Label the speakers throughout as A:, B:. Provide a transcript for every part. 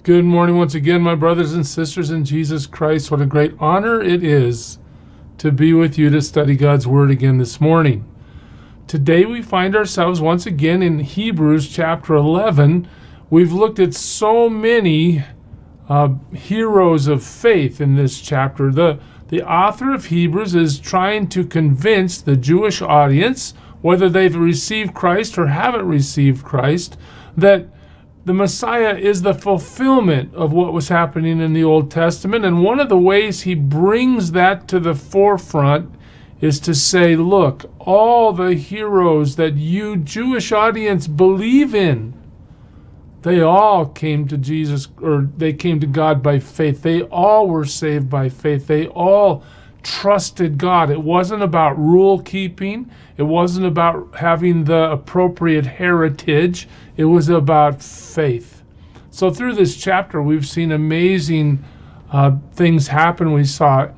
A: Good morning once again, my brothers and sisters in Jesus Christ. What a great honor it is to be with you to study God's Word again this morning. Today we find ourselves once again in Hebrews chapter 11. We've looked at so many heroes of faith in this chapter. The author of Hebrews is trying to convince the Jewish audience, whether they've received Christ or haven't received Christ, that the Messiah is the fulfillment of what was happening in the Old Testament. And one of the ways he brings that to the forefront is to say, look, all the heroes that you Jewish audience believe in, they all came to Jesus, or they came to God by faith. They all were saved by faith. They all trusted God. It wasn't about rule keeping. It wasn't about having the appropriate heritage. It was about faith. So through this chapter, we've seen amazing things happen. We saw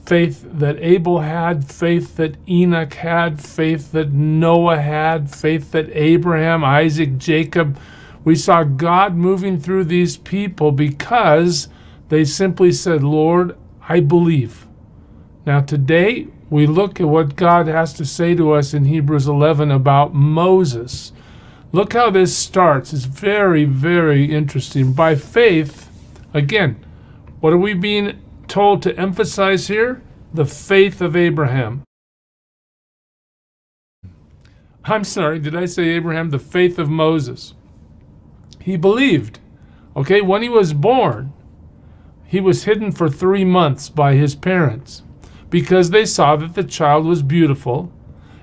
A: faith that Abel had, faith that Enoch had, faith that Noah had, faith that Abraham, Isaac, Jacob. We saw God moving through these people because they simply said, Lord, I believe. Now today, we look at what God has to say to us in Hebrews 11 about Moses. Look how this starts. It's very, very interesting. By faith, again, what are we being told to emphasize here? The faith of Abraham. I'm sorry, did I say Abraham? The faith of Moses. He believed. Okay, when he was born, he was hidden for 3 months by his parents because they saw that the child was beautiful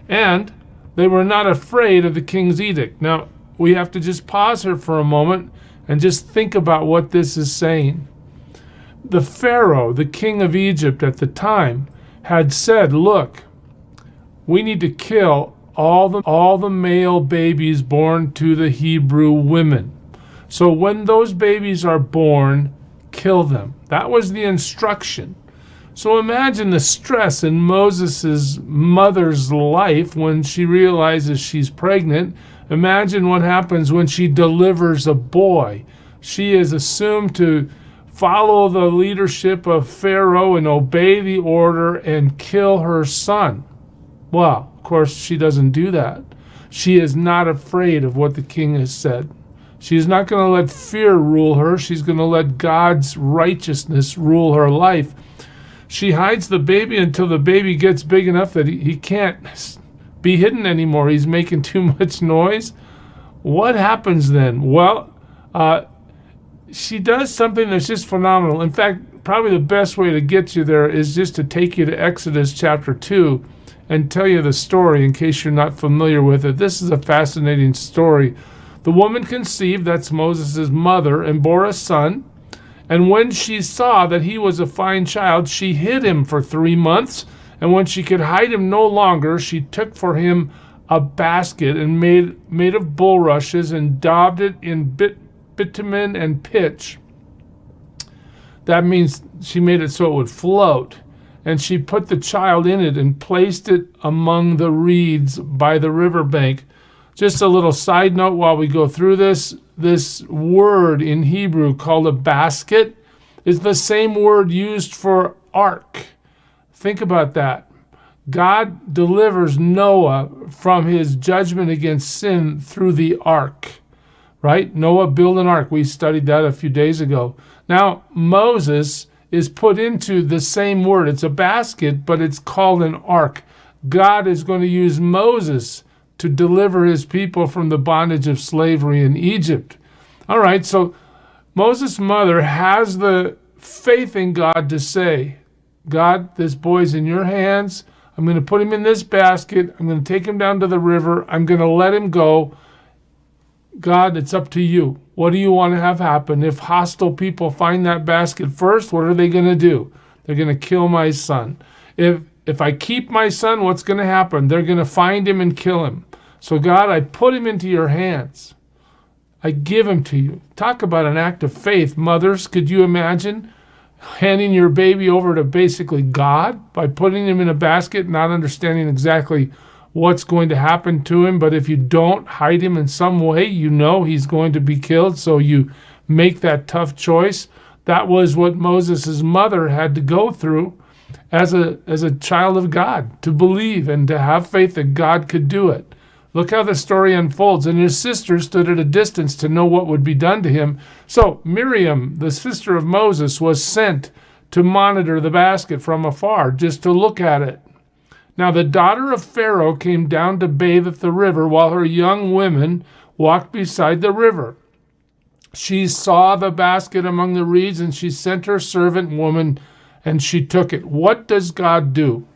A: and they were not afraid of the king's edict. Now, we have to just pause here for a moment and just think about what this is saying. The Pharaoh, the king of Egypt at the time, had said, look, we need to kill all the male babies born to the Hebrew women. So when those babies are born, kill them. That was the instruction. So imagine the stress in Moses' mother's life when she realizes she's pregnant. Imagine what happens when she delivers a boy. She is assumed to follow the leadership of Pharaoh and obey the order and kill her son. Well, of course, she doesn't do that. She is not afraid of what the king has said. She's not going to let fear rule her. She's going to let God's righteousness rule her life. She hides the baby until the baby gets big enough that he can't be hidden anymore. He's making too much noise. What happens then? Well, she does something that's just phenomenal. In fact, probably the best way to get you there is just to take you to Exodus chapter 2 and tell you the story in case you're not familiar with it. This is a fascinating story. The woman conceived, that's Moses' mother, and bore a son. And when she saw that he was a fine child, she hid him for 3 months. And when she could hide him no longer, she took for him a basket and made of bulrushes and daubed it in bitumen and pitch. That means she made it so it would float. And she put the child in it and placed it among the reeds by the riverbank. Just a little side note while we go through this word in Hebrew called a basket is the same word used for ark. Think about that. God delivers Noah from his judgment against sin through the ark, right? Noah built an ark. We studied that a few days ago. Now, Moses is put into the same word. It's a basket, but it's called an ark. God is going to use Moses to deliver his people from the bondage of slavery in Egypt. All right, so Moses' mother has the faith in God to say, God, this boy's in your hands. I'm going to put him in this basket. I'm going to take him down to the river. I'm going to let him go. God, it's up to you. What do you want to have happen? If hostile people find that basket first, what are they going to do? They're going to kill my son. If I keep my son, what's going to happen? They're going to find him and kill him. So God, I put him into your hands. I give him to you. Talk about an act of faith. Mothers, could you imagine handing your baby over to basically God by putting him in a basket, not understanding exactly what's going to happen to him? But if you don't hide him in some way, you know he's going to be killed. So you make that tough choice. That was what Moses' mother had to go through as a child of God, to believe and to have faith that God could do it. Look how the story unfolds. And his sister stood at a distance to know what would be done to him. So Miriam, the sister of Moses, was sent to monitor the basket from afar, just to look at it. Now the daughter of Pharaoh came down to bathe at the river, while her young women walked beside the river. She saw the basket among the reeds, and she sent her servant woman, and she took it. What does God do?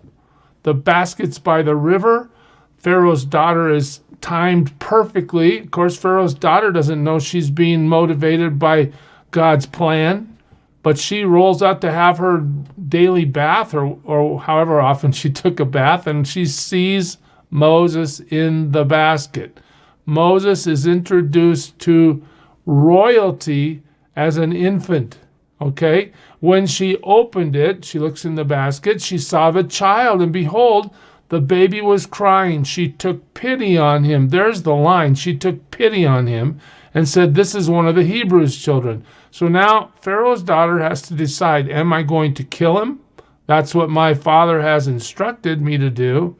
A: The basket's by the river. Pharaoh's daughter is timed perfectly. Of course, Pharaoh's daughter doesn't know she's being motivated by God's plan, but she rolls out to have her daily bath, or however often she took a bath, and she sees Moses in the basket. Moses is introduced to royalty as an infant, okay? When she opened it, she looks in the basket, she saw the child, and behold, the baby was crying. She took pity on him. There's the line. She took pity on him and said, this is one of the Hebrews' children. So now Pharaoh's daughter has to decide, am I going to kill him? That's what my father has instructed me to do.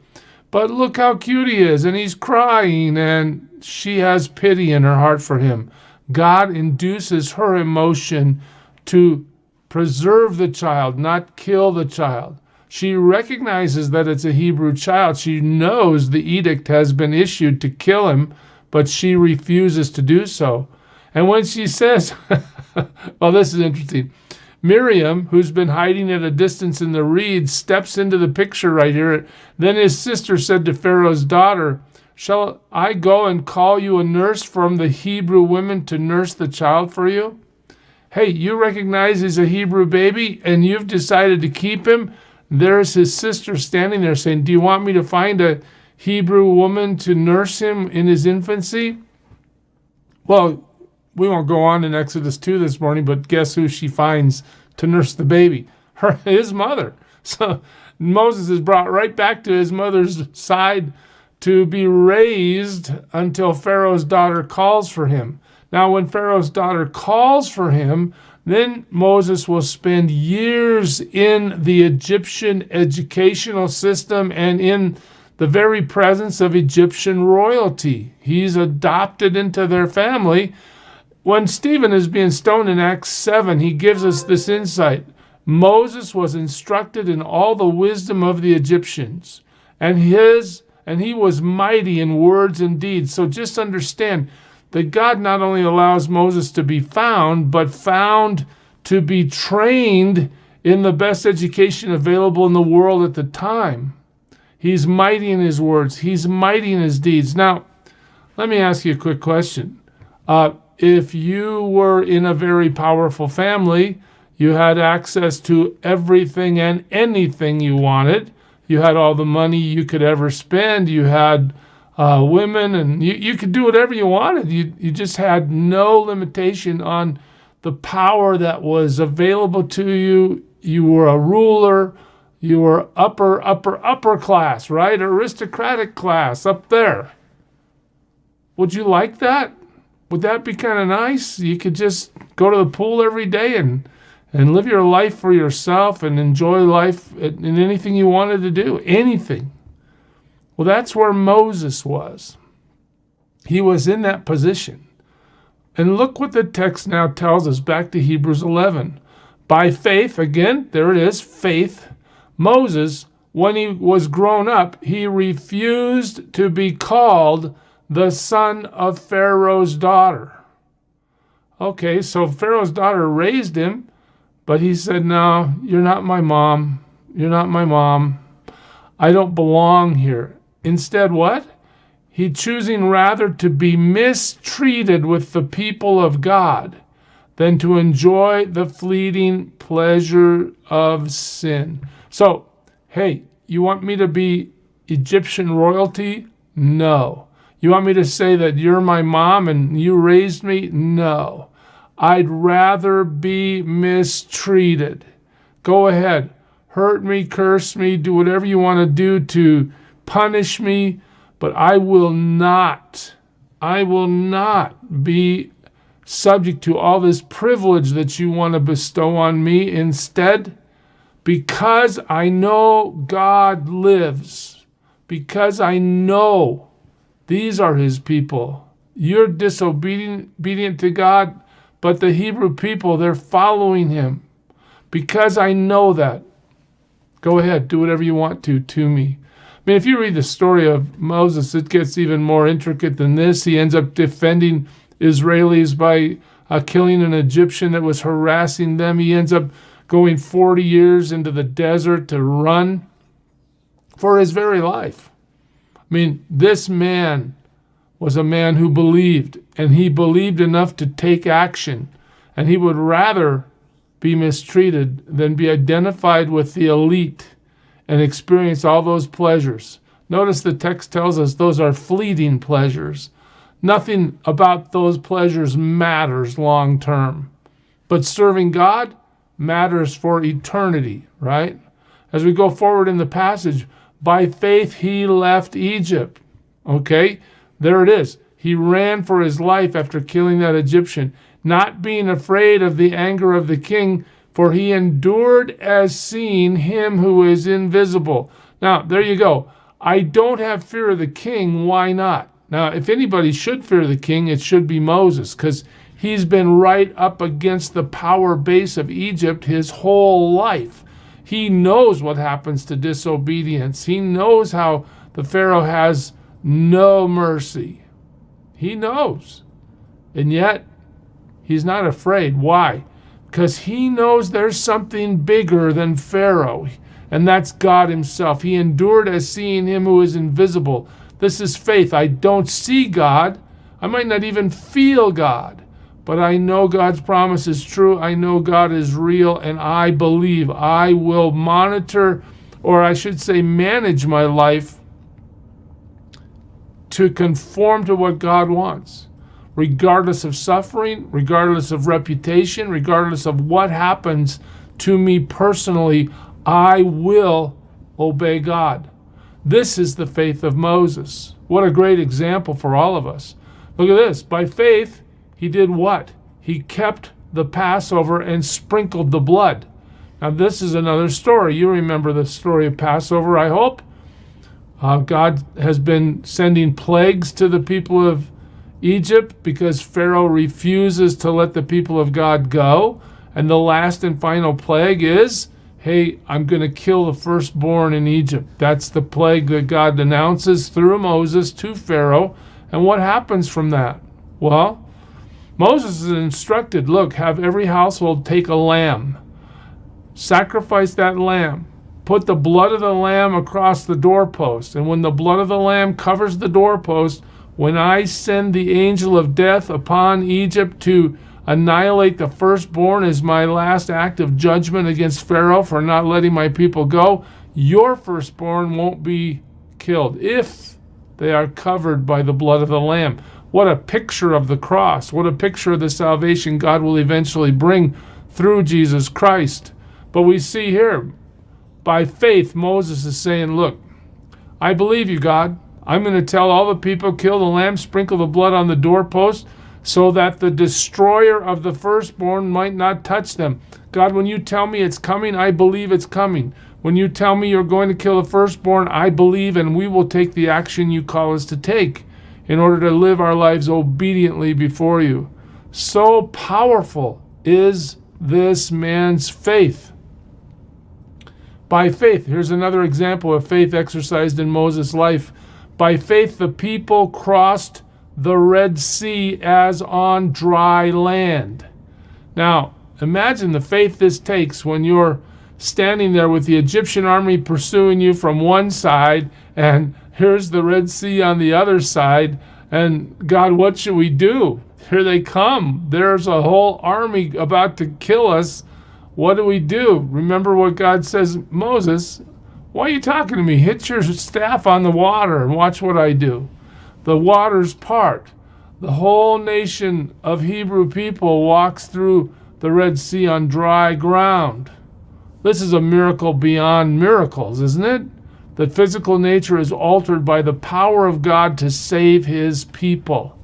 A: But look how cute he is, and he's crying, and she has pity in her heart for him. God induces her emotion to preserve the child, not kill the child. She recognizes that it's a Hebrew child. She knows the edict has been issued to kill him, but she refuses to do so. And when she says, well, this is interesting. Miriam, who's been hiding at a distance in the reeds, steps into the picture right here. Then his sister said to Pharaoh's daughter, shall I go and call you a nurse from the Hebrew women to nurse the child for you? Hey, you recognize he's a Hebrew baby and you've decided to keep him? There's his sister standing there saying, do you want me to find a Hebrew woman to nurse him in his infancy? Well, we won't go on in Exodus 2 this morning, but guess who she finds to nurse the baby? His mother. So Moses is brought right back to his mother's side to be raised until Pharaoh's daughter calls for him. Now, when Pharaoh's daughter calls for him, then Moses will spend years in the Egyptian educational system and in the very presence of Egyptian royalty. He's adopted into their family. When Stephen is being stoned in Acts 7, he gives us this insight. Moses was instructed in all the wisdom of the Egyptians, and he was mighty in words and deeds. So just understand that God not only allows Moses to be found, but found to be trained in the best education available in the world at the time. He's mighty in his words. He's mighty in his deeds. Now, let me ask you a quick question. If you were in a very powerful family, you had access to everything and anything you wanted. You had all the money you could ever spend. You had women, and you could do whatever you wanted. You just had no limitation on the power that was available to you. You were a ruler. You were upper class, right? Aristocratic class up there. Would you like that? Would that be kind of nice? You could just go to the pool every day and live your life for yourself and enjoy life in anything you wanted to do. Anything. Well, that's where Moses was. He was in that position. And look what the text now tells us, back to Hebrews 11. By faith, again, there it is, faith, Moses, when he was grown up, he refused to be called the son of Pharaoh's daughter. Okay, so Pharaoh's daughter raised him, but he said, no, you're not my mom. You're not my mom. I don't belong here. Instead, what? He choosing rather to be mistreated with the people of God than to enjoy the fleeting pleasure of sin. So, hey, you want me to be Egyptian royalty? No. You want me to say that you're my mom and you raised me? No. I'd rather be mistreated. Go ahead. Hurt me, curse me, do whatever you want to do to punish me, but I will not be subject to all this privilege that you want to bestow on me instead? Because I know God lives, because I know these are his people. You're disobedient to God, but the Hebrew people, they're following him. Because I know that. Go ahead, do whatever you want to me. I mean, if you read the story of Moses, it gets even more intricate than this. He ends up defending Israelis by killing an Egyptian that was harassing them. He ends up going 40 years into the desert to run for his very life. I mean, this man was a man who believed, and he believed enough to take action, and he would rather be mistreated than be identified with the elite and experience all those pleasures. Notice the text tells us those are fleeting pleasures. Nothing about those pleasures matters long term. But serving God matters for eternity, right? As we go forward in the passage, by faith he left Egypt. Okay, there it is. He ran for his life after killing that Egyptian, not being afraid of the anger of the king, for he endured as seeing him who is invisible. Now, there you go. I don't have fear of the king. Why not? Now, if anybody should fear the king, it should be Moses, because he's been right up against the power base of Egypt his whole life. He knows what happens to disobedience. He knows how the Pharaoh has no mercy. He knows. And yet, he's not afraid. Why? Because he knows there's something bigger than Pharaoh, and that's God himself. He endured as seeing him who is invisible. This is faith. I don't see God. I might not even feel God, but I know God's promise is true. I know God is real, and I believe. I will monitor, or I should say manage my life to conform to what God wants, regardless of suffering, regardless of reputation, regardless of what happens to me personally. I will obey God. This is the faith of Moses. What a great example for all of us. Look at this. By faith, he did what? He kept the Passover and sprinkled the blood. Now, this is another story. You remember the story of Passover, I hope. God has been sending plagues to the people of Egypt because Pharaoh refuses to let the people of God go. And the last and final plague is, hey, I'm going to kill the firstborn in Egypt. That's the plague that God announces through Moses to Pharaoh. And what happens from that? Well, Moses is instructed, look, have every household take a lamb. Sacrifice that lamb. Put the blood of the lamb across the doorpost. And when the blood of the lamb covers the doorpost, when I send the angel of death upon Egypt to annihilate the firstborn as my last act of judgment against Pharaoh for not letting my people go, your firstborn won't be killed if they are covered by the blood of the lamb. What a picture of the cross. What a picture of the salvation God will eventually bring through Jesus Christ. But we see here, by faith, Moses is saying, look, I believe you, God. I'm going to tell all the people, kill the lamb, sprinkle the blood on the doorpost, so that the destroyer of the firstborn might not touch them. God, when you tell me it's coming, I believe it's coming. When you tell me you're going to kill the firstborn, I believe, and we will take the action you call us to take in order to live our lives obediently before you. So powerful is this man's faith. By faith, here's another example of faith exercised in Moses' life. By faith, the people crossed the Red Sea as on dry land. Now, imagine the faith this takes when you're standing there with the Egyptian army pursuing you from one side, and here's the Red Sea on the other side, and God, what should we do? Here they come. There's a whole army about to kill us. What do we do? Remember what God says, Moses, why are you talking to me? Hit your staff on the water and watch what I do. The waters part. The whole nation of Hebrew people walks through the Red Sea on dry ground. This is a miracle beyond miracles, isn't it? That physical nature is altered by the power of God to save his people.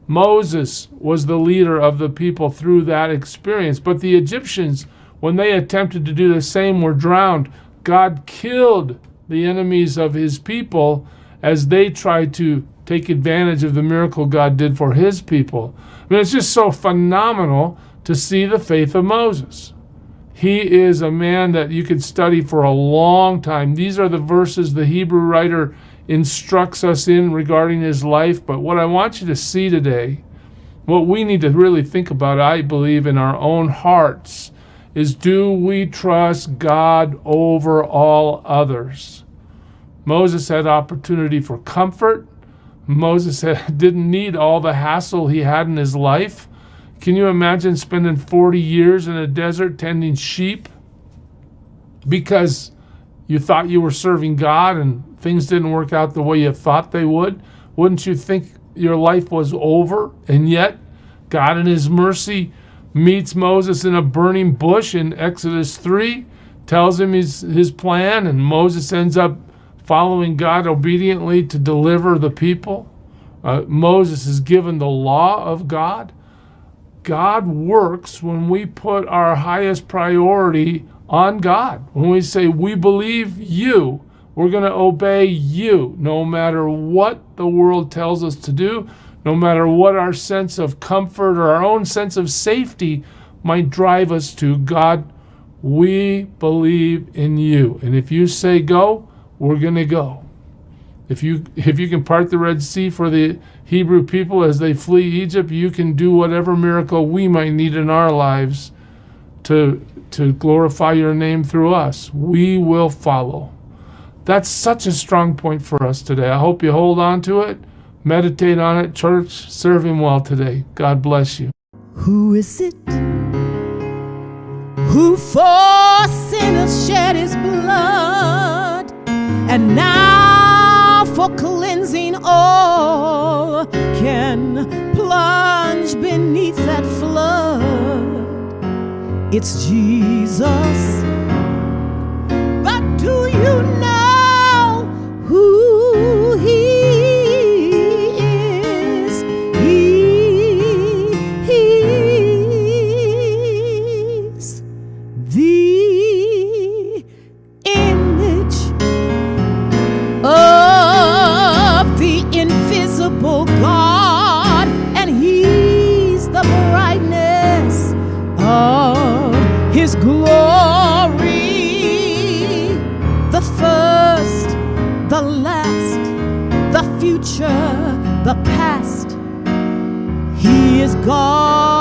A: Moses was the leader of the people through that experience. But the Egyptians, when they attempted to do the same, were drowned. God killed the enemies of his people as they tried to take advantage of the miracle God did for his people. I mean, it's just so phenomenal to see the faith of Moses. He is a man that you could study for a long time. These are the verses the Hebrew writer instructs us in regarding his life. But what I want you to see today, what we need to really think about, I believe, in our own hearts, is, do we trust God over all others? Moses had opportunity for comfort. Moses didn't need all the hassle he had in his life. Can you imagine spending 40 years in a desert tending sheep because you thought you were serving God and things didn't work out the way you thought they would? Wouldn't you think your life was over? And yet, God in his mercy meets Moses in a burning bush in Exodus 3, tells him his plan, and Moses ends up following God obediently to deliver the people. Moses is given the law of God. God works when we put our highest priority on God. When we say, we believe you, we're going to obey you, no matter what the world tells us to do, no matter what our sense of comfort or our own sense of safety might drive us to. God, we believe in you. And if you say go, we're going to go. If you can part the Red Sea for the Hebrew people as they flee Egypt, you can do whatever miracle we might need in our lives to glorify your name through us. We will follow. That's such a strong point for us today. I hope you hold on to it, meditate on it. Church, serve him well today. God bless you.
B: Who is it who for sinners shed his blood, and now for cleansing all can plunge beneath that flood? It's Jesus. But do you know who he is? He's the image of the invisible God, and he's the brightness of his glory, the first, the last, the future, the past. He is God.